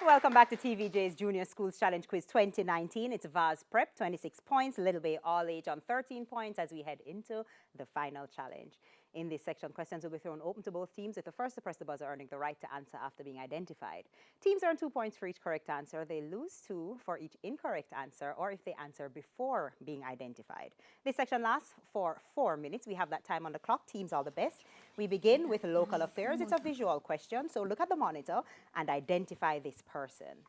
Welcome back to TVJ's Junior Schools Challenge Quiz 2019. It's Vaz Prep, 26 points, Little Bay All Age on 13 points as we head into the final challenge. In this section, questions will be thrown open to both teams, with the first to press the buzzer earning the right to answer after being identified. Teams earn 2 points for each correct answer. They lose 2 for each incorrect answer or if they answer before being identified. This section lasts for 4 minutes. We have that time on the clock. Teams all the best. We begin with local affairs. It's a visual question, so look at the monitor and identify this person.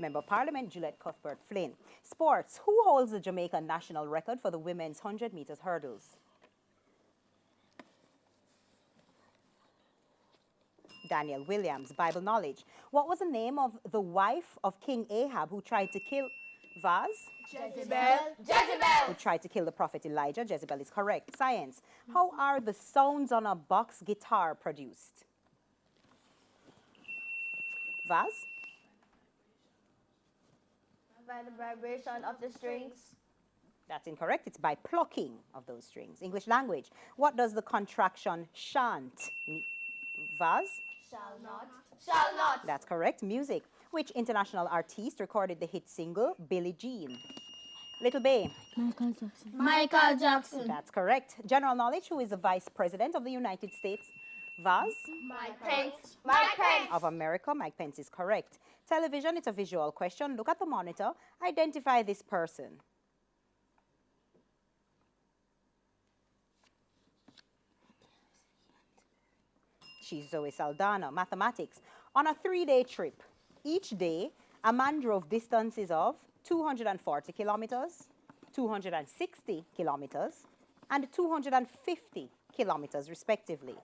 Member of Parliament Juliet Cuthbert-Flynn. Sports. Who holds the Jamaican national record for the women's 100 meters hurdles? Daniel Williams. Bible knowledge. What was the name of the wife of King Ahab who tried to kill Vaz? Jezebel. Jezebel. Who tried to kill the prophet Elijah? Jezebel is correct. Science. How are the sounds on a box guitar produced? Vaz? By the vibration of the strings. That's incorrect. It's by plucking of those strings. English language. What does the contraction shan't mean? Vaz? Shall not. Shall not. That's correct. Music. Which international artist recorded the hit single Billie Jean? Little Bay. Michael Jackson. Michael Jackson. That's correct. General knowledge. Who is the Vice President of the United States? Vaz? Mike Pence. Mike Pence. Of America. Mike Pence is correct. Television, it's a visual question. Look at the monitor. Identify this person. She's Zoe Saldana. Mathematics. On a 3-day trip, each day, a man drove distances of 240 kilometers, 260 kilometers, and 250 kilometers, respectively.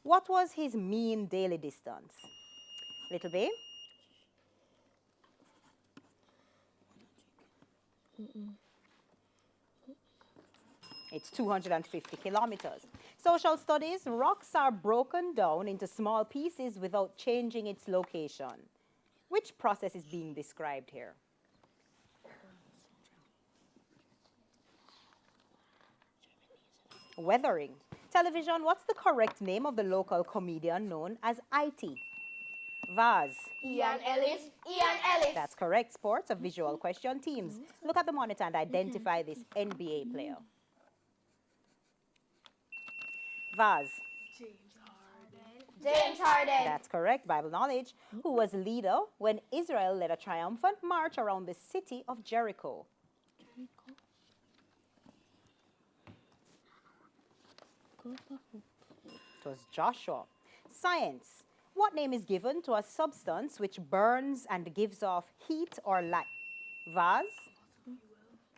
What was his mean daily distance? Little Bay? It's 250 kilometers. Social studies. Rocks are broken down into small pieces without changing its location. Which process is being described here? Weathering. Television. What's the correct name of the local comedian known as IT? Vaz. Ian Ellis. Ian Ellis. That's correct. Sports, a visual question. Teams. Look at the monitor and identify this NBA player. Vaz. James Harden. That's correct. Bible knowledge. Who was leader when Israel led a triumphant march around the city of Jericho? It was Joshua. Science. What name is given to a substance which burns and gives off heat or light? Vaz?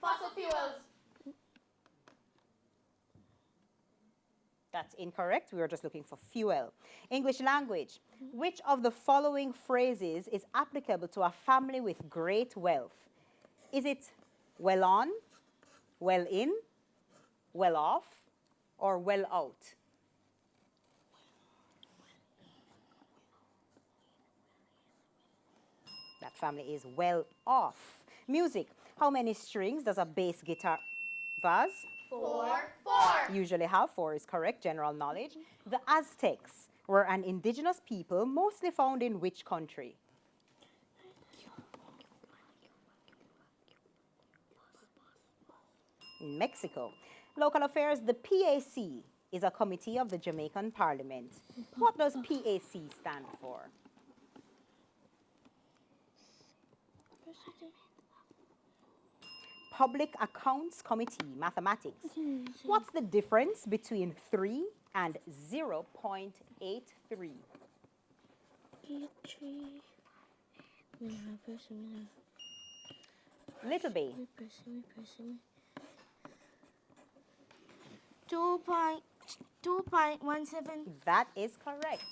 Fossil fuels. That's incorrect. We were just looking for fuel. English language. Which of the following phrases is applicable to a family with great wealth? Is it well on, well in, well off, or well out? That family is well off. Music. How many strings does a bass guitar? Vaz? 4. Usually have 4 is correct. General knowledge. The Aztecs were an indigenous people mostly found in which country? In Mexico. Local affairs. The PAC is a committee of the Jamaican Parliament. What does PAC stand for? Public Accounts Committee. Mathematics. What's the difference between 3 and 0.83? Little Bay. 2.17. That is correct.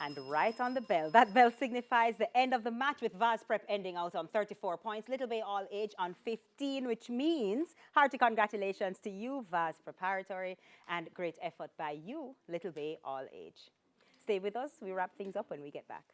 And right on the bell. That bell signifies the end of the match, with Vaz Prep ending out on 34 points. Little Bay All Age on 15, which means hearty congratulations to you, Vaz Preparatory, and great effort by you, Little Bay All Age. Stay with us. We wrap things up when we get back.